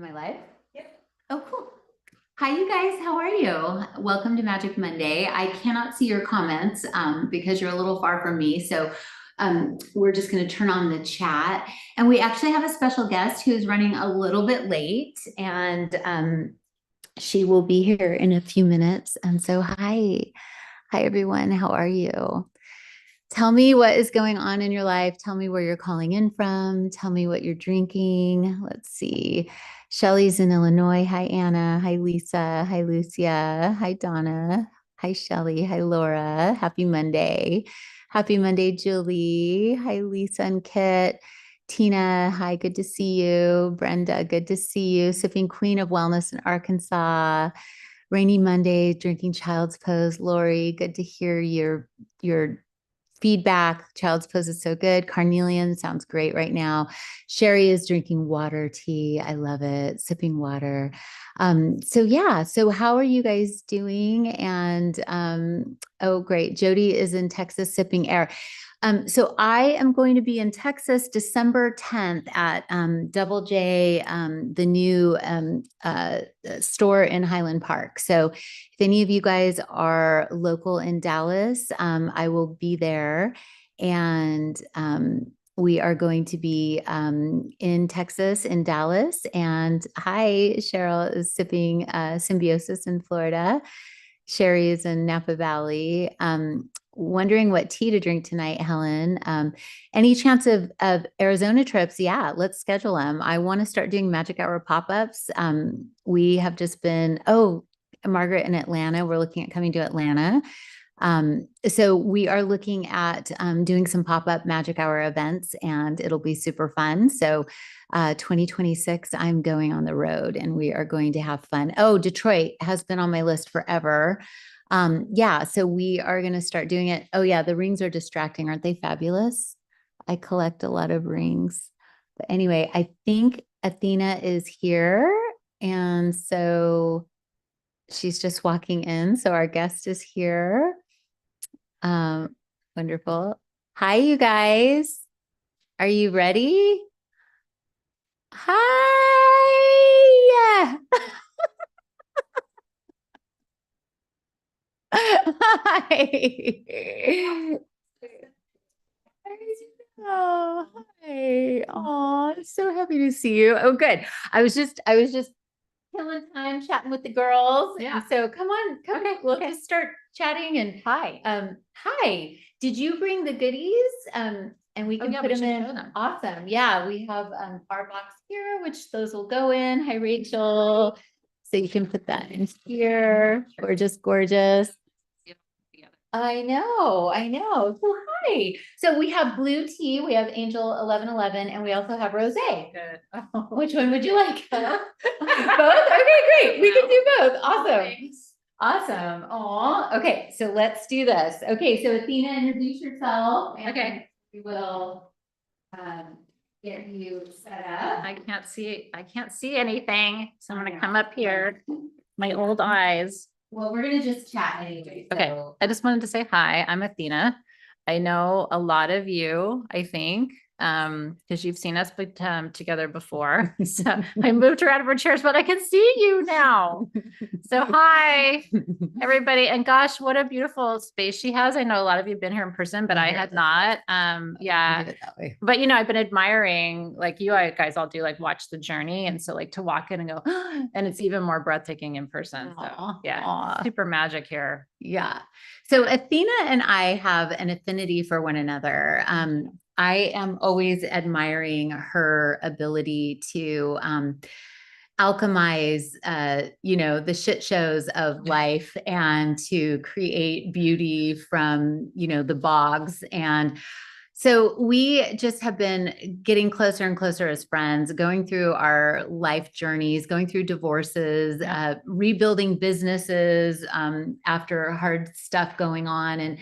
Am I live? Yep. Oh, cool. Hi, you guys. How are you? Welcome to Magic Monday. I cannot see your comments because you're a little far from me. So we're just going to turn on the chat. And we actually have a special guest who's running a little bit late. And she will be here in a few minutes. And so, hi. Hi, everyone. How are you? Tell me what is going on in your life. Tell me where you're calling in from. Tell me what you're drinking. Let's see. Shelly's in Illinois. Hi, Anna. Hi, Lisa. Hi, Lucia. Hi, Donna. Hi, Shelly. Hi, Laura. Happy Monday. Happy Monday, Julie. Hi, Lisa and Kit. Tina, hi, good to see you. Brenda, good to see you. Sipping Queen of Wellness in Arkansas. Rainy Monday, drinking Child's Pose. Lori, good to hear your feedback. Child's Pose is so good. Carnelian sounds great right now. Sherry is drinking water tea. I love it. Sipping water. So how are you guys doing? And oh, great. Jody is in Texas sipping air. So I am going to be in Texas December 10th at Double J, the new store in Highland Park. So if any of you guys are local in Dallas, I will be there. And we are going to be in Texas, in Dallas. And hi, Cheryl is sipping Symbiosis in Florida. Sherry is in Napa Valley. Wondering what tea to drink tonight, Helen. Any chance of Arizona trips? Yeah, let's schedule them. I want to start doing magic hour pop-ups. We have just been, Margaret in Atlanta. We're looking at coming to Atlanta. So we are looking at doing some pop-up magic hour events, and it'll be super fun. So 2026, I'm going on the road and we are going to have fun. Oh, Detroit has been on my list forever. Yeah, so we are going to start doing it. Oh yeah, the rings are distracting. Aren't they fabulous? I collect a lot of rings. But anyway, I think Athena is here. And so she's just walking in. So our guest is here. Wonderful. Hi, you guys. Are you ready? Hi. Hi. Oh, hi. Oh, so happy to see you. Oh, good. I was just killing time chatting with the girls. Yeah. So come on, come. Okay, we'll just start chatting and Hi. hi. Did you bring the goodies? And we can yeah, put we them should in. show them. Awesome. Yeah, we have our box here, which those will go in. Hi, Rachel. So you can put that in here. Gorgeous, gorgeous. I know. So hi. So we have blue tea, we have Angel 1111, and we also have rosé. Good. Which one would you like? Both? Okay, great. We can do both. Awesome. Thanks. Awesome. Aw. Okay, so let's do this. Okay, so Athena, introduce yourself. And Okay. we will get you set up. I can't see anything. So I'm gonna come up here. My old eyes. Well, we're gonna just chat anyway. Okay. So I just wanted to say hi. I'm Athena. I know a lot of you, I think, because you've seen us together before. So I moved her out of her chairs, but I can see you now. So hi, everybody. And gosh, what a beautiful space she has. I know a lot of you have been here in person, but I had not. Yeah. do it that way. But I've been admiring, like you guys all do, like watch the journey. And so like to walk in and go, and it's even more breathtaking in person. So yeah, Aw. super magic here. Yeah. So Athena and I have an affinity for one another. I am always admiring her ability to alchemize, the shit shows of life and to create beauty from, the bogs. And so we just have been getting closer and closer as friends, going through our life journeys, going through divorces, rebuilding businesses after hard stuff going on. And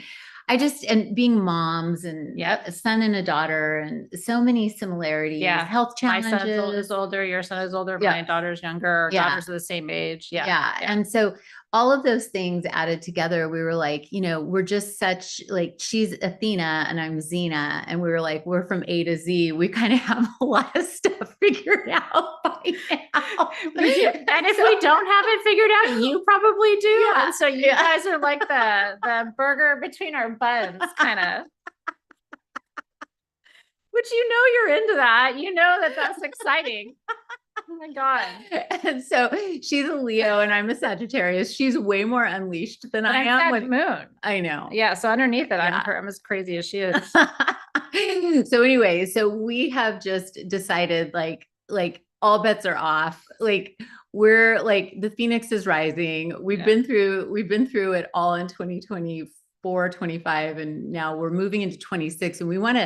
being moms and a son and a daughter and so many similarities, health My challenges. son is older, your son is older, my daughter's younger, our daughters are the same age. And so all of those things added together, we were like, you know, we're just such like, she's Athena and I'm Zhena. And we were like, we're from A to Z. We kind of have a lot of stuff figured out by now. And if we don't have it figured out, you probably do. Yeah, And so you guys are like the burger between our buns, kind of. Which you know you're into that. You know that that's exciting. Oh my God. And so she's a Leo and I'm a Sagittarius. She's way more unleashed than But I am I'm with moon. I know. Yeah. So underneath it, Yeah. I'm as crazy as she is. So anyway, so we have just decided like all bets are off. Like we're like the Phoenix is rising. We've been through it all in 2024, 25, and now we're moving into 26. And we want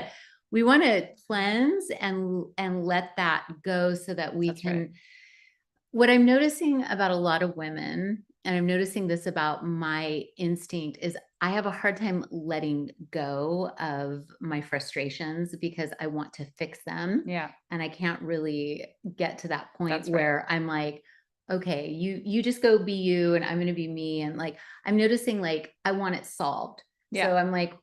to cleanse and let that go so that we can right. What I'm noticing about a lot of women, and I'm noticing this about my instinct, is I have a hard time letting go of my frustrations because I want to fix them. Yeah. And I can't really get to that point That's where I'm like, okay, you just go be you and I'm going to be me. And like, I'm noticing like I want it solved. Yeah. So I'm like,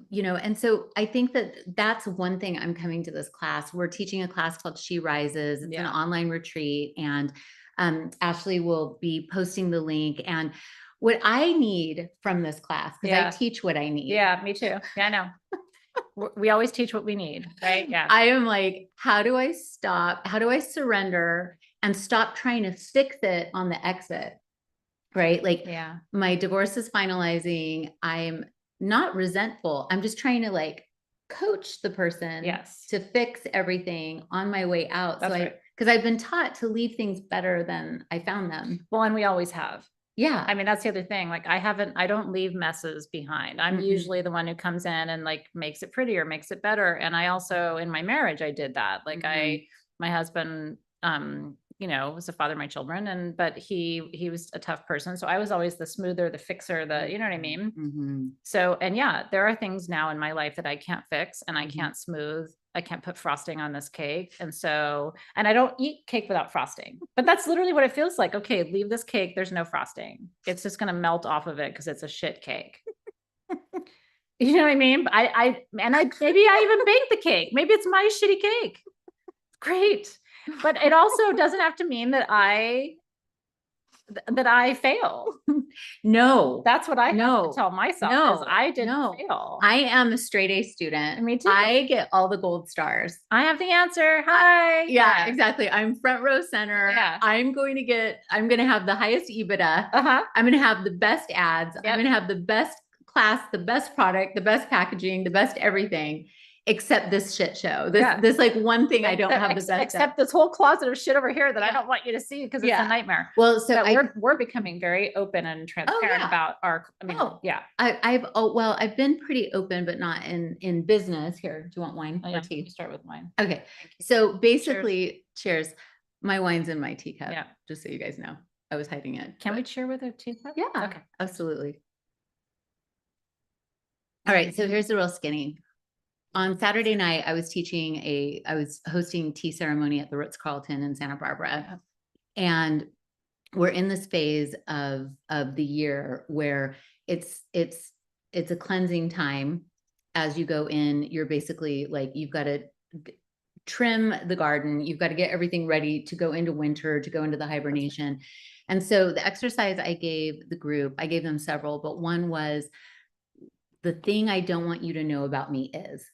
you know, and so I think that that's one thing I'm coming to this class. We're teaching a class called She Rises. It's an online retreat, and Ashley will be posting the link. And what I need from this class, because I teach what I need. Yeah, me too. Yeah, I know. We always teach what we need, right? Yeah. I am like, how do I stop? How do I surrender and stop trying to fix it on the exit? Right? Like, my divorce is finalizing. I'm not resentful. I'm just trying to like coach the person to fix everything on my way out. Because I've been taught to leave things better than I found them. Well, and we always have. Yeah. I mean, that's the other thing. Like I don't leave messes behind. I'm usually the one who comes in and like makes it prettier, makes it better. And I also, in my marriage, I did that. Like my husband, you know, was the father of my children, but he was a tough person. So I was always the smoother, the fixer, you know what I mean? So, and yeah, there are things now in my life that I can't fix and I can't smooth. I can't put frosting on this cake. And I don't eat cake without frosting, but that's literally what it feels like. Okay, leave this cake. There's no frosting. It's just going to melt off of it because it's a shit cake. You know what I mean? Maybe I even baked the cake. Maybe it's my shitty cake. Great. But it also doesn't have to mean that I fail. No, that's what I have to tell myself. No, I didn't fail. I am a straight A student. Me too. I get all the gold stars. I have the answer. Hi. Yeah, exactly. I'm front row center. Yeah. I'm going to have the highest EBITDA. I'm going to have the best ads. I'm going to have the best class, the best product, the best packaging, the best everything. Except this shit show. This like one thing I don't have the best. Except this whole closet of shit over here that I don't want you to see because it's a nightmare. Well, so we're becoming very open and transparent about our. I mean, I've been pretty open, but not in business. Here, do you want wine or tea? Start with wine. Okay. So basically, cheers. My wine's in my teacup. Yeah. Just so you guys know, I was hiding it. Can we cheer with a teacup? Yeah. Okay. Absolutely. All right. So here's the real skinny. On Saturday night, I was hosting tea ceremony at the Ritz-Carlton in Santa Barbara. And we're in this phase of the year where it's a cleansing time. As you go in, you're basically like, you've got to trim the garden. You've got to get everything ready to go into winter, to go into the hibernation. And so the exercise I gave the group, I gave them several, but one was, the thing I don't want you to know about me is.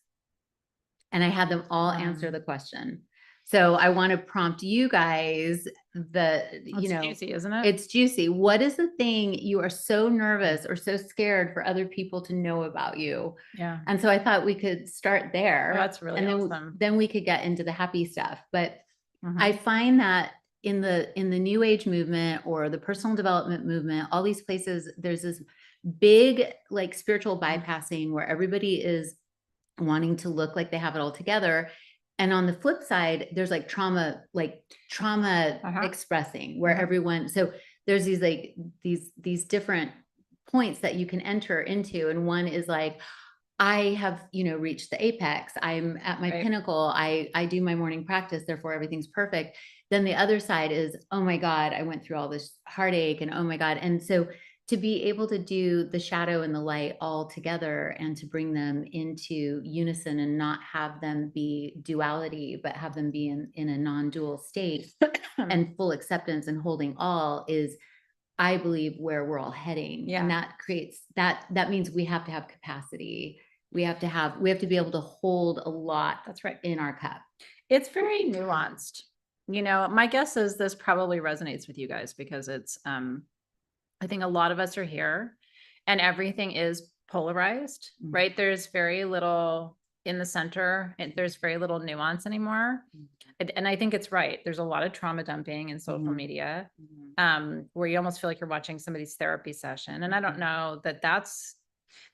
And I had them all answer the question. So I want to prompt you guys juicy, isn't it? It's juicy. What is the thing you are so nervous or so scared for other people to know about you? Yeah. And so I thought we could start there. Oh, that's really awesome. Then we could get into the happy stuff. But I find that in the new age movement or the personal development movement, all these places, there's this big like spiritual bypassing where everybody is wanting to look like they have it all together. And on the flip side, there's like trauma expressing where everyone, so there's these like these different points that you can enter into. And one is like, I have, reached the apex. I'm at my Right. pinnacle. I do my morning practice, therefore everything's perfect. Then the other side is, oh my God, I went through all this heartache and oh my God. And so to be able to do the shadow and the light all together and to bring them into unison and not have them be duality, but have them be in a non-dual state and full acceptance and holding all is, I believe, where we're all heading. Yeah. And that creates that means we have to have capacity. We have to be able to hold a lot. That's right. In our cup. It's very nuanced. My guess is this probably resonates with you guys because it's, I think a lot of us are here and everything is polarized, right? There's very little in the center and there's very little nuance anymore. And I think it's right. There's a lot of trauma dumping in social media, where you almost feel like you're watching somebody's therapy session. And I don't know that that's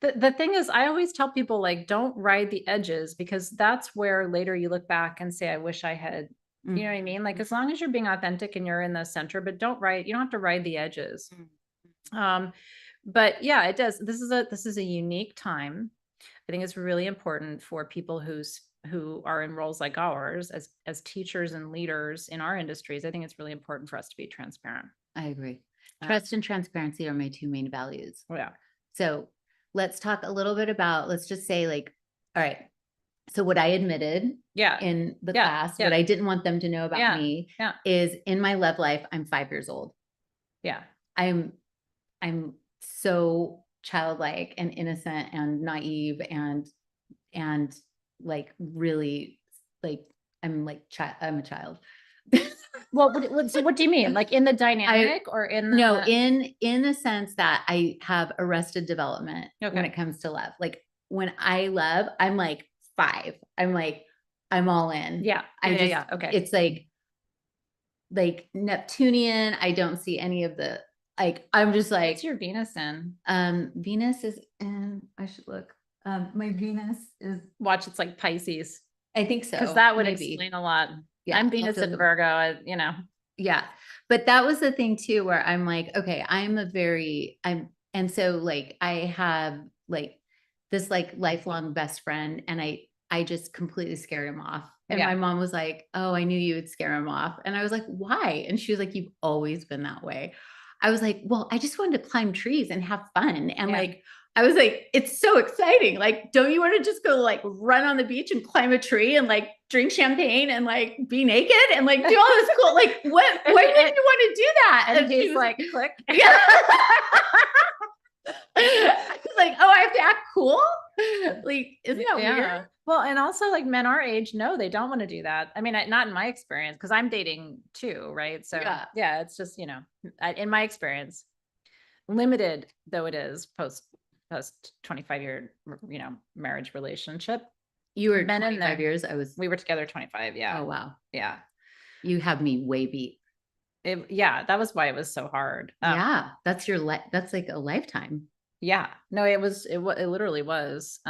the thing is, I always tell people, like, don't ride the edges because that's where later you look back and say, I wish I had, you know what I mean? Like, as long as you're being authentic and you're in the center, but you don't have to ride the edges. But yeah, it does. This is a unique time. I think it's really important for people who are in roles like ours as teachers and leaders in our industries. I think it's really important for us to be transparent. I agree. Trust and transparency are my two main values. Yeah. So let's talk a little bit about, let's just say, like, all right. So what I admitted in the class, what I didn't want them to know about me is in my love life, I'm 5 years old. Yeah. I'm so childlike and innocent and naive and like really like I'm a child. Well, what do you mean? Like in the dynamic or in the... No, in the sense that I have arrested development when it comes to love. Like when I love, I'm like 5. I'm all in. Yeah. Okay. It's like Neptunian. I don't see any of the, like, I'm just like, what's your Venus in? Venus is in, I should look. My Venus is, watch, it's like Pisces. I think so. Because that would explain a lot. Yeah, I'm Venus in Virgo, Yeah. But that was the thing too, where I'm like, okay, and so like, I have like this like lifelong best friend and I just completely scared him off. And my mom was like, oh, I knew you would scare him off. And I was like, why? And she was like, you've always been that way. I was like, well, I just wanted to climb trees and have fun. And like, I was like, it's so exciting. Like, don't you want to just go like run on the beach and climb a tree and like drink champagne and like be naked and like do all this cool, like why wouldn't you want to do that? And he's like, click. Yeah. I was like, oh, I have to act cool? Like, isn't that weird? Well, and also like men our age, no, they don't want to do that. I mean, not in my experience, because I'm dating too, right? So yeah, it's just, in my experience, limited though it is post 25-year, marriage relationship. You were 25 years. We were together 25. Yeah. Oh, wow. Yeah. You have me way beat. That was why it was so hard. Yeah. That's like a lifetime. Yeah. No, it literally was,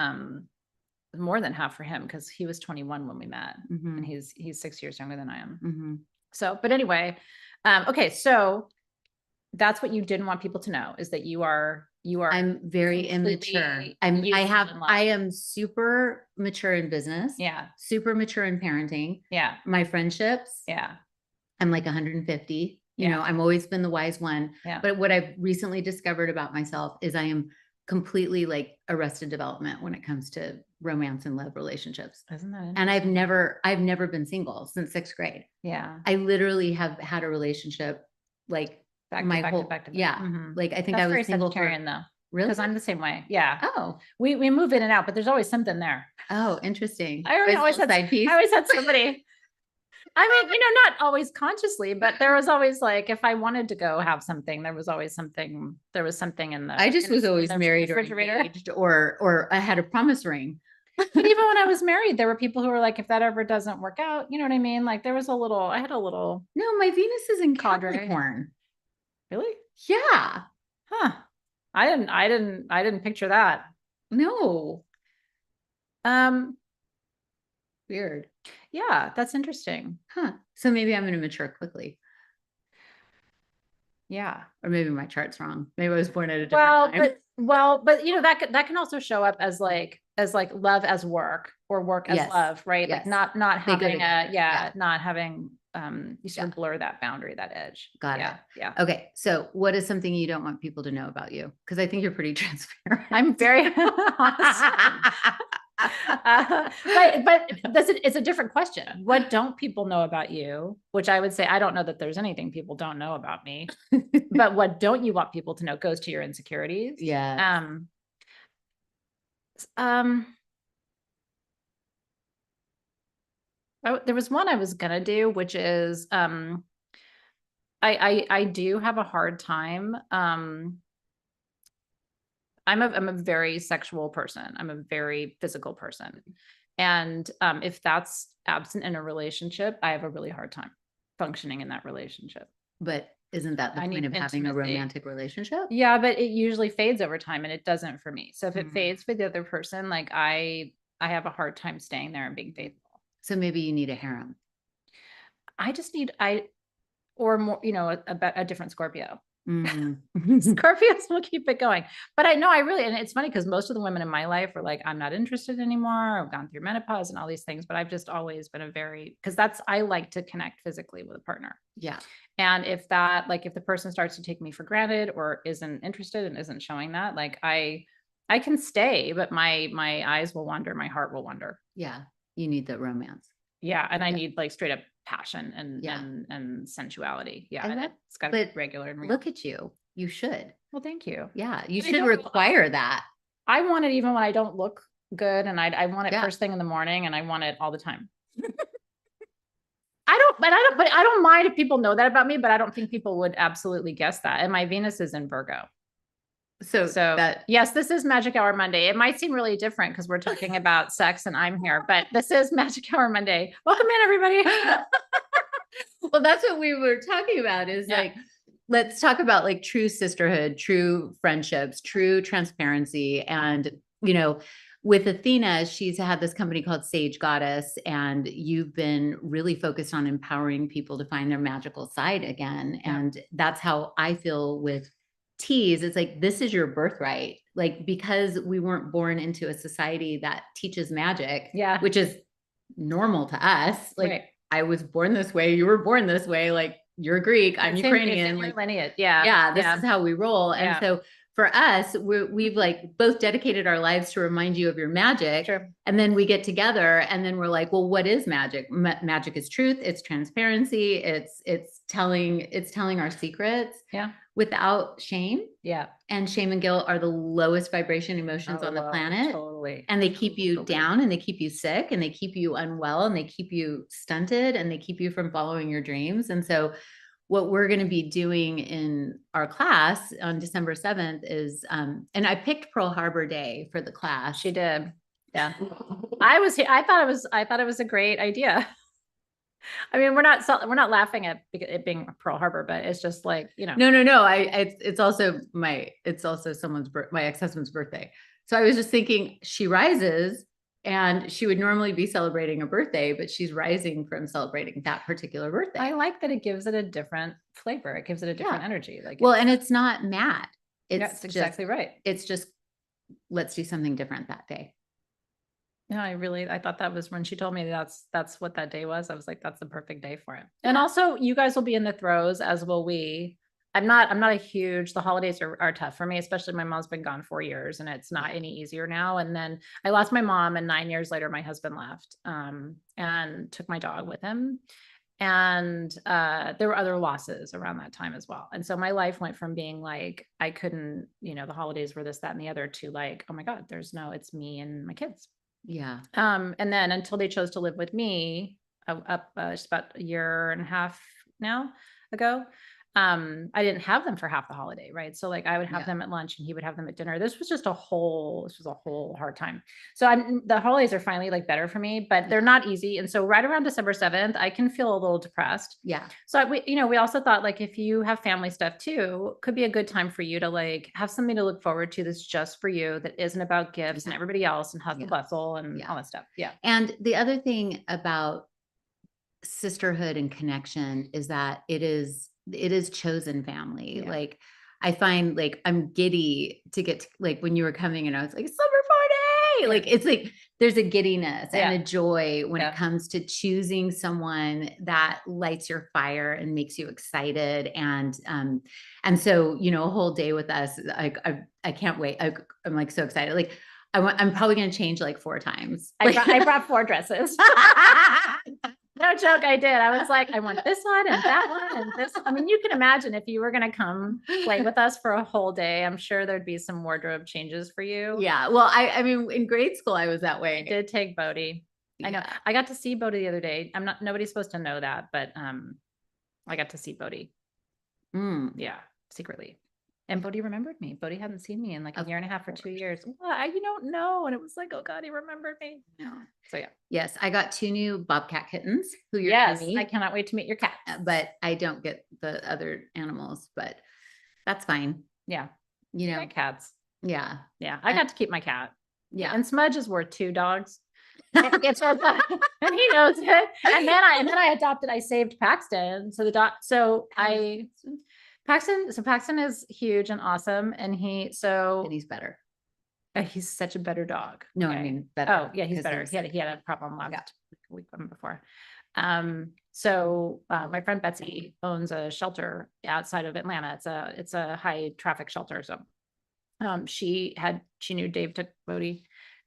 more than half for him because he was 21 when we met and he's 6 years younger than I am. So, but anyway, okay. So that's what you didn't want people to know is that I'm very immature. I am super mature in business. Yeah. Super mature in parenting. Yeah. My friendships. Yeah. I'm like 150. I've always been the wise one. Yeah. But what I've recently discovered about myself is I am completely like arrested development when it comes to romance and love relationships. Isn't that interesting? And I've never been single since 6th grade. Yeah. I literally have had a relationship like back to back. Yeah. Like I think I was single though. Really? Because I'm the same way. Yeah. Oh. We move in and out, but there's always something there. Oh, interesting. I always had somebody. I mean, not always consciously, but there was always like, if I wanted to go have something, there was always something. There was something in the. I just was always married or engaged or I had a promise ring. But even when I was married, there were people who were like, if that ever doesn't work out, you know what I mean? Like there was I had a little. No, my Venus is in Capricorn. Really? Yeah. Huh. I didn't picture that. No. Weird. Yeah, that's interesting. Huh. So maybe I'm going to mature quickly. Yeah. Or maybe my chart's wrong. Maybe I was born at a different time. But you know, that can also show up as like love as work or work as Yes. love, right? Yes. Like not They go having together. Yeah. not having, you sort Yeah. of blur that boundary, that edge. Got Yeah. it. Yeah. Okay. So what is something you don't want people to know about you? Because I think you're pretty transparent. I'm very honest. But it's a different question. What don't people know about you? Which I would say, I don't know that there's anything people don't know about me, but what don't you want people to know goes to your insecurities. Yeah. There was one I was gonna do, which is, I do have a hard time. I'm a very sexual person. I'm a very physical person. And if that's absent in a relationship, I have a really hard time functioning in that relationship. But isn't that the I point need of having a intimacy. romantic relationship? Yeah, but it usually fades over time and it doesn't for me. So if it Mm. fades for the other person, like I have a hard time staying there and being faithful. So maybe you need a harem. I just need, or more, you know, a different Scorpio. Mm. Scorpios will keep it going. But I know I really, and it's funny because most of the women in my life are like, I'm not interested anymore. I've gone through menopause and all these things, but I've just always been because I like to connect physically with a partner. Yeah. And if the person starts to take me for granted or isn't interested and isn't showing that, like I can stay, but my eyes will wander, my heart will wander. Yeah. You need the romance. Yeah. And I need like straight up passion Yeah. and sensuality. Yeah. And And it's got to be regular and real. Look at you. You should. Well, thank you. Yeah. You But I should don't- require that. I want it even when I don't look good, and I want it Yeah. first thing in the morning, and I want it all the time. I don't mind if people know that about me, but I don't think people would absolutely guess that. And my Venus is in Virgo. So that, yes, this is Magic Hour Monday. It might seem really different because we're talking about sex and I'm here, but this is Magic Hour Monday. Welcome in, everybody. well, that's what we were talking about is like, let's talk about like true sisterhood, true friendships, true transparency. And, you know, with Athena, she's had this company called Sage Goddess, and you've been really focused on empowering people to find their magical side again. Yeah. And that's how I feel with teas. It's like, this is your birthright. Like, because we weren't born into a society that teaches magic, Yeah. which is normal to us. Like, Right. I was born this way. You were born this way. Like, you're Greek, I'm Ukrainian. Like, lineage. Yeah. Yeah. This is how we roll. And Yeah. so for us, we've like both dedicated our lives to remind you of your magic. Sure. And then we get together and then we're like, well, what is magic? Magic is truth. It's transparency. It's telling our secrets. Yeah. Without shame. Yeah. And shame and guilt are the lowest vibration emotions on the planet. Totally. And they keep you down and they keep you sick and they keep you unwell and they keep you stunted and they keep you from following your dreams. And so what we're going to be doing in our class on December 7th is, and I picked Pearl Harbor Day for the class. She did. Yeah. I thought it was a great idea. I mean, we're not laughing at it being Pearl Harbor, but it's just like, you know. No. It's also my ex-husband's birthday. So I was just thinking she rises and she would normally be celebrating a birthday, but she's rising from celebrating that particular birthday. I like that it gives it a different flavor. It gives it a different energy. Like, well, and it's not mad. That's exactly right. It's just, let's do something different that day. No, I thought that was when she told me that's what that day was. I was like, that's the perfect day for it. And also you guys will be in the throes, as will we. I'm not the holidays are tough for me, especially my mom's been gone 4 years and it's not any easier now. And then I lost my mom and 9 years later, my husband left, and took my dog with him. And there were other losses around that time as well. And so my life went from being like, I couldn't, you know, the holidays were this, that, and the other, to like, oh my God, it's me and my kids. Yeah. And then until they chose to live with me, just about a year and a half now ago, I didn't have them for half the holiday. Right. So like I would have them at lunch and he would have them at dinner. This was a whole hard time. So the holidays are finally like better for me, but they're not easy. And so right around December 7th, I can feel a little depressed. Yeah. So we also thought like, if you have family stuff too, could be a good time for you to like have something to look forward to that's just for you, that isn't about gifts and everybody else and hustle bustle and all that stuff. Yeah. And the other thing about sisterhood and connection is that it is it is chosen family. Yeah. Like I find like I'm giddy to get to, like when you were coming and I was like, summer party. Like it's like there's a giddiness and a joy when it comes to choosing someone that lights your fire and makes you excited. And so, you know, a whole day with us, I can't wait. I'm like so excited. Like I'm probably going to change like 4 times. I brought 4 dresses. No joke, I did. I was like, I want this one and that one and this. I mean, you can imagine if you were going to come play with us for a whole day, I'm sure there'd be some wardrobe changes for you. Yeah. Well, I mean, in grade school, I was that way. I did take Bodhi. I know. I got to see Bodhi the other day. Nobody's supposed to know that, but I got to see Bodhi. Yeah, secretly. And Bodhi remembered me. Bodhi hadn't seen me in like a year and a half or 2 years. Well, you don't know. And it was like, oh God, he remembered me. No. So yeah. Yes, I got 2 new bobcat kittens who you're I cannot wait to meet your cat. But I don't get the other animals, but that's fine. Yeah. You know, my cats. Yeah. Yeah. I got to keep my cat. Yeah. And Smudge is worth 2 dogs. And he knows it. And then I adopted, I saved Paxton. So the dog, Paxton is huge and awesome. And he's better. He's such a better dog. No, I mean better. Oh yeah, he's better. He had a problem last week before. My friend Betsy owns a shelter outside of Atlanta. It's a high traffic shelter. So she knew Dave took Bodhi.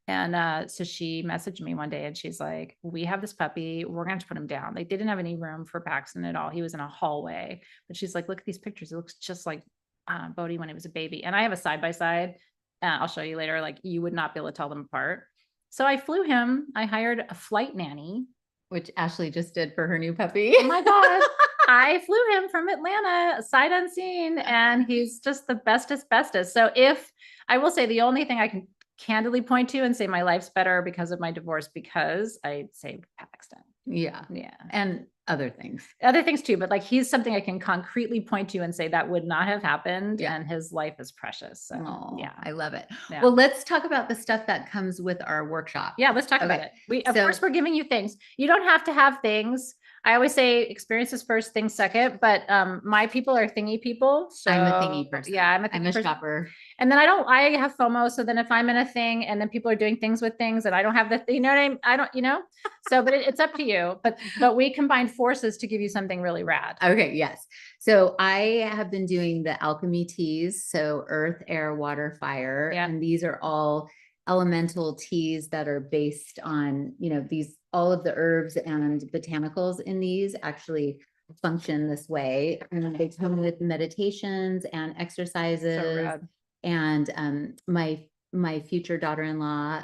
And so she messaged me one day and she's like, we have this puppy. We're going to put him down. They didn't have any room for Paxton at all. He was in a hallway, but she's like, look at these pictures. It looks just like Bodhi when he was a baby. And I have a side-by-side. I'll show you later. Like you would not be able to tell them apart. So I flew him. I hired a flight nanny, which Ashley just did for her new puppy. Oh my God. I flew him from Atlanta sight unseen and he's just the bestest. So I will say the only thing I can candidly point to and say my life's better because of my divorce, because I saved Paxton. Yeah. And other things too. But like, he's something I can concretely point to and say that would not have happened. And his life is precious. So I love it. Yeah. Well, let's talk about the stuff that comes with our workshop. Yeah. Let's talk about it. Of course we're giving you things. You don't have to have things. I always say experiences first, things second, but my people are thingy people. So I'm a thingy person. Yeah, I'm a shopper. And then I have FOMO. So then if I'm in a thing and then people are doing things with things and I don't have you know what I don't, so, but it's up to you, but we combine forces to give you something really rad. Okay. Yes. So I have been doing the alchemy teas. So earth, air, water, fire. Yeah. And these are all elemental teas that are based on, all of the herbs and botanicals in these actually function this way. And they come with meditations and exercises. So rad. And my future daughter-in-law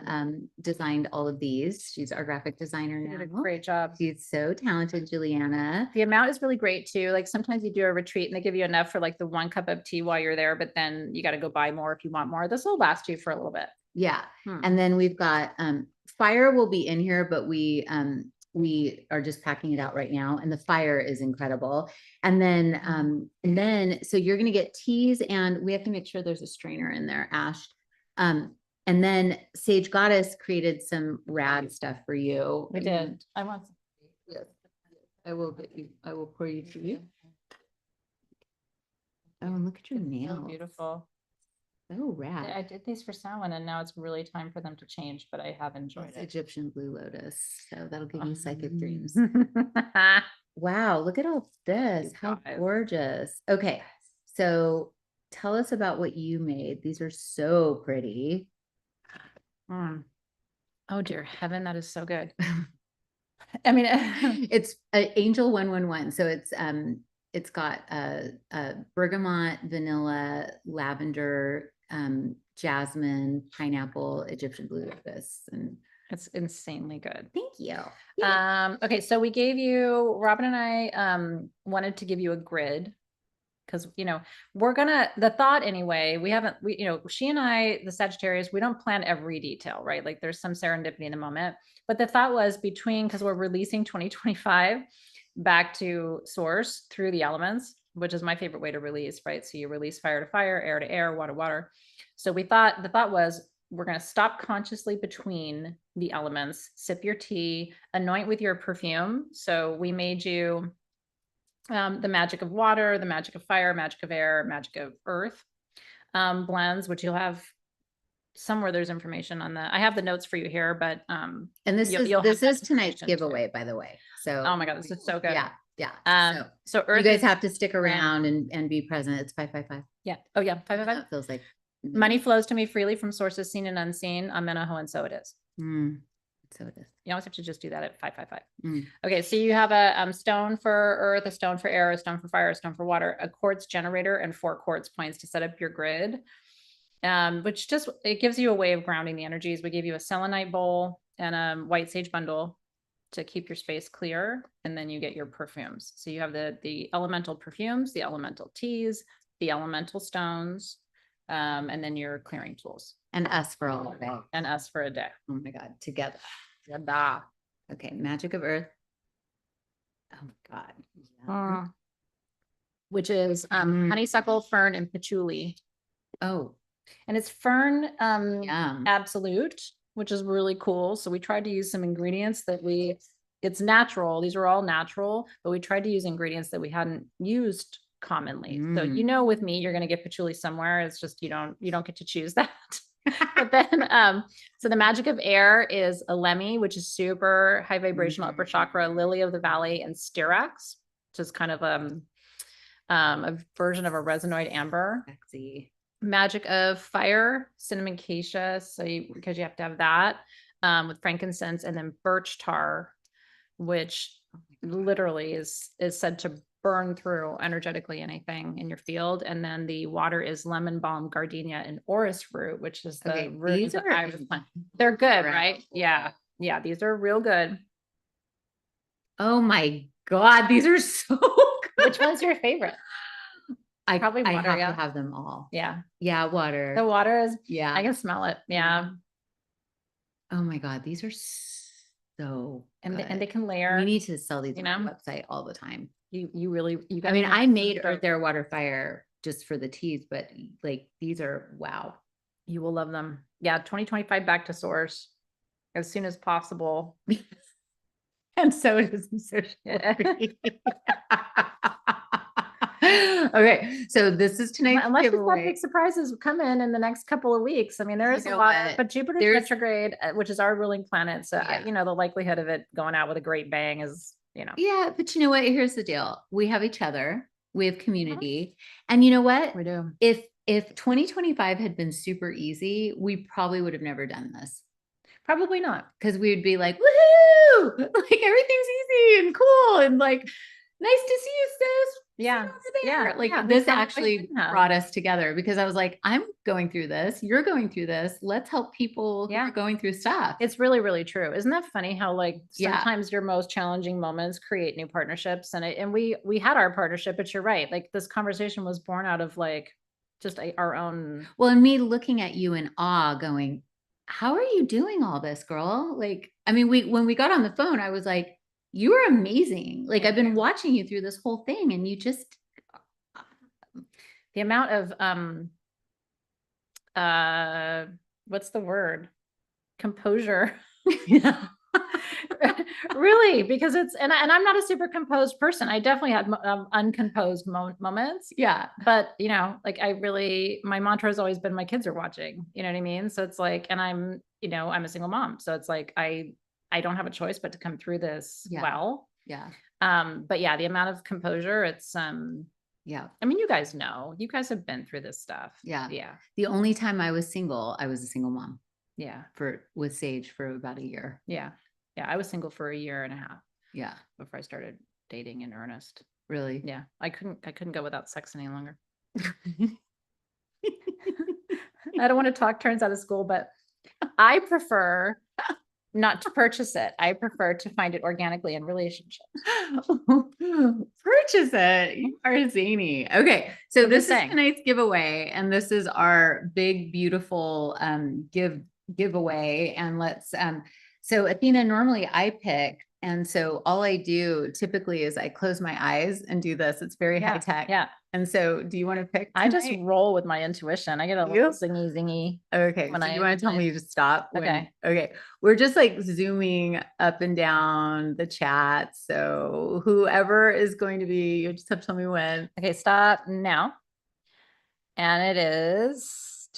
designed all of these. She's our graphic designer now. Did a great job. She's so talented, Juliana. The amount is really great too. Like sometimes you do a retreat and they give you enough for like the 1 cup of tea while you're there, but then you got to go buy more if you want more. This will last you for a little bit. Yeah. And then we've got fire will be in here, but we are just packing it out right now. And the fire is incredible. And then so you're going to get teas and we have to make sure there's a strainer in there, Ash. And then Sage Goddess created some rad stuff for you. We did. I want some. Yes. I will pour you to you. Oh, and look at your nails. So beautiful. Oh, rad. I did these for Samhain and now it's really time for them to change, but I have enjoyed it. Egyptian blue lotus. So that'll give you psychic dreams. Wow. Look at all this. How gorgeous. Okay. So tell us about what you made. These are so pretty. Oh dear heaven. That is so good. I mean, it's Angel 111. So it's got bergamot, vanilla, lavender, jasmine, pineapple, Egyptian blue lotus, and it's insanely good. Thank you. Okay, so Robin and I wanted to give you a grid because the thought anyway, she and I, the Sagittarius, we don't plan every detail, right? Like there's some serendipity in the moment, but the thought was because we're releasing 2025 back to source through the elements, which is my favorite way to release, right? So you release fire to fire, air to air, water to water. So the thought was we're going to stop consciously between the elements, sip your tea, anoint with your perfume. So we made you The magic of water, the magic of fire, magic of air, magic of earth blends, which you'll have somewhere there's information on the, I have the notes for you here, but And this you'll is have that tonight's information too. giveaway, by the way. So Oh my God, this is so good. yeah. So You earth guys is, have to stick around and be present. It's 555. yeah. Oh yeah. 555. It feels like Money flows to me freely from sources seen and unseen. Amenaho, and so it is. So it is. You always have to just do that at 555. Mm. Okay, so you have a stone for earth, a stone for air, a stone for fire, a stone for water, a quartz generator, and 4 quartz points to set up your grid. Which just, it gives you a way of grounding the energies. We gave you a selenite bowl and a white sage bundle to keep your space clear, and then you get your perfumes. So you have the elemental perfumes, the elemental teas, the elemental stones, and then your clearing tools. And us for all day. And us for a day. Oh my God, together. Yada. Okay, magic of earth. Oh my God. Yeah. Which is honeysuckle, fern, and patchouli. Oh. And it's fern Yum. absolute, which is really cool. So we tried to use some ingredients that it's natural. These are all natural, but we tried to use ingredients that we hadn't used commonly. So, you know, with me, you're going to get patchouli somewhere. It's just, you don't get to choose that. But then, so the magic of air is alemi, which is super high vibrational upper chakra, lily of the valley, and styrax, which is kind of a version of a resinoid amber. Sexy. Magic of fire, cinnamon acacia, because you have to have that with frankincense, and then birch tar, which literally is said to burn through energetically anything in your field. And then the water is lemon balm, gardenia, and orris root, which is the root that I was planting. They're good, right? Yeah. Yeah, these are real good. Oh my God, these are so good. Which one's your favorite? I probably water. I have to have them all. Yeah. Yeah, water. The water is, yeah. I can smell it. Yeah. Oh my God, these are so and good. and they can layer. We need to sell these on the website all the time. You really, I mean, I made earth, air, water, fire just for the teas, but like these are wow. You will love them. Yeah, 2025 back to source as soon as possible. And so it is. Okay, so this is tonight's unless you've got giveaway. big surprises come in the next couple of weeks. I mean, there is a lot, but Jupiter's retrograde, which is our ruling planet. So, you know, the likelihood of it going out with a great bang is, you know. Yeah, but you know what? Here's the deal. We have each other. We have community. And you know what? We do. If 2025 had been super easy, we probably would have never done this. Probably not. Because we would be like, woohoo! Like everything's easy and cool and like, nice to see you, sis. Yeah. Yeah. Like this actually brought us together because I was like, I'm going through this. You're going through this. Let's help people who are going through stuff. It's really, really true. Isn't that funny how like sometimes your most challenging moments create new partnerships? And we had our partnership, but you're right. Like this conversation was born out of like just our own. Well, and me looking at you in awe going, how are you doing all this, girl? Like, I mean, when we got on the phone, I was like, you are amazing. Like I've been watching you through this whole thing and you just, the amount of, what's the word? Composure. Really, because it's, and I'm not a super composed person. I definitely had uncomposed moments. Yeah. But you know, like my mantra has always been my kids are watching, you know what I mean? So it's like, and I'm a single mom. So it's like, I don't have a choice but to come through this well. Yeah. But yeah, the amount of composure, it's, yeah. I mean, you guys have been through this stuff. Yeah. Yeah. The only time I was single, I was a single mom. Yeah. With Sage for about a year. Yeah. Yeah. I was single for a year and a half. Yeah. Before I started dating in earnest. Really? Yeah. I couldn't go without sex any longer. I don't want to talk turns out of school, but I prefer not to purchase it. I prefer to find it organically in relationships. Purchase it. You are zany. Okay. So this is tonight's giveaway. And this is our big, beautiful giveaway. And let's so Athena, normally I pick And so all I do typically is I close my eyes and do this. It's very high tech. Yeah. And so do you want to pick I just tonight? roll with my intuition. I get a You? little zingy. Okay. when So I- you want to tell me to stop? Okay. Okay. We're just like zooming up and down the chat. So whoever is going to be, you just have to tell me when. Okay, stop now. And it is.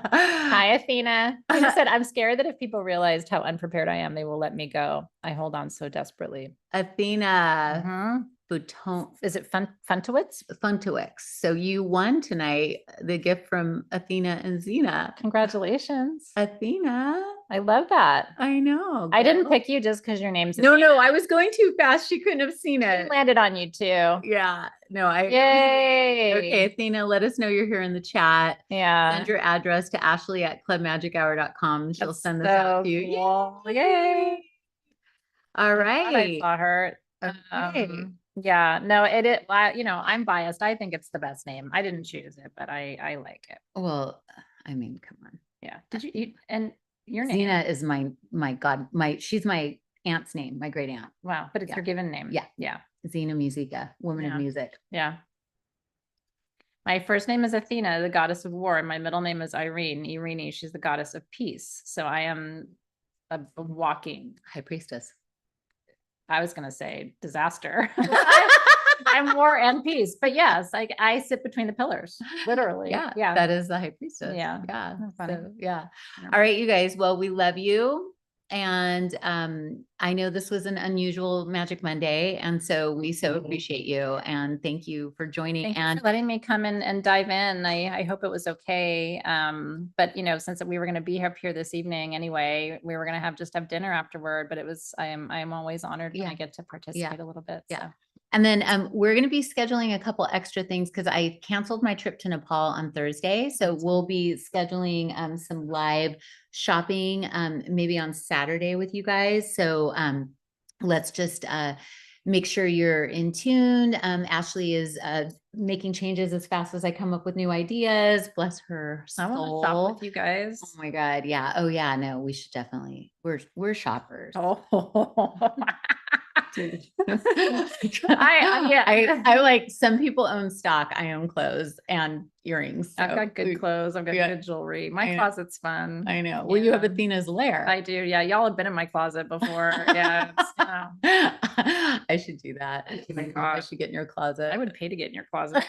Hi, Athena. I said, I'm scared that if people realized how unprepared I am, they will let me go. I hold on so desperately. Athena. Mhm. Is it Funtowitz? Funtowix. So you won tonight the gift from Athena and Zhena. Congratulations. Athena. I love that. I know. I didn't girl. pick you just because your name's No, I was going too fast. She couldn't have seen It it. landed on you too. Yeah. No, Yay. Okay, Athena, let us know you're here in the chat. Yeah. Send your address to Ashley@clubmagichour.com. She'll send this out to you. Cool. Yay. All I thought I right. saw her. Okay. Yeah, no, I'm biased. I think it's the best name. I didn't choose it, but I like it. Well, I mean, come on. Yeah. Did you and your name? Zhena is she's my aunt's name, my great aunt. Wow, but it's your given name. Yeah. Yeah. Zhena Musica, woman of music. Yeah. My first name is Athena, the goddess of war, and my middle name is Irene. She's the goddess of peace. So I am a walking high priestess. I was going to say disaster. I'm war and peace, but yes, I sit between the pillars, literally. Yeah. That is the high priestess. Yeah. Yeah. So, yeah. All right, you guys. Well, we love you. And I know this was an unusual Magic Monday. And so we so appreciate you. And thank you for joining. Thank you for letting me come in and dive in. I hope it was okay. But since we were going to be up here this evening anyway, we were going to have dinner afterward, but I am always honored when I get to participate a little bit. Yeah. So. And then we're going to be scheduling a couple extra things because I canceled my trip to Nepal on Thursday. So we'll be scheduling some live shopping maybe on Saturday with you guys. So let's just make sure you're in tune. Ashley is making changes as fast as I come up with new ideas. Bless her soul. I want to shop with you guys. Oh my God. Yeah. Oh yeah. No, we should definitely. We're shoppers. Oh. I like some people own stock. I own clothes and earrings. So I've got good clothes. I've got good jewelry. My closet's fun. I know. Well, you have Athena's lair. I do. Yeah. Y'all have been in my closet before. Yeah. I should do that. Oh my I should get in your closet. I would pay to get in your closet.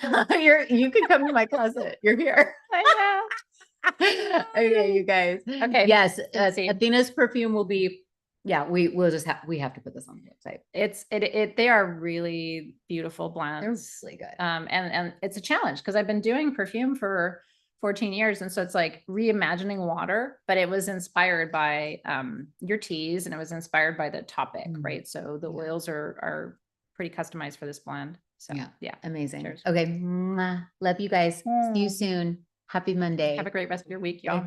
You can come to my closet. You're here. I know. Okay, you guys. Okay. Yes. Athena's perfume will be. Yeah, we have to put this on the website. They are really beautiful blends. They're really good. And it's a challenge because I've been doing perfume for 14 years. And so it's like reimagining water, but it was inspired by your teas and it was inspired by the topic, right? So the oils are pretty customized for this blend. So yeah. Amazing. Cheers. Okay. Love you guys. See you soon. Happy Monday. Have a great rest of your week, y'all.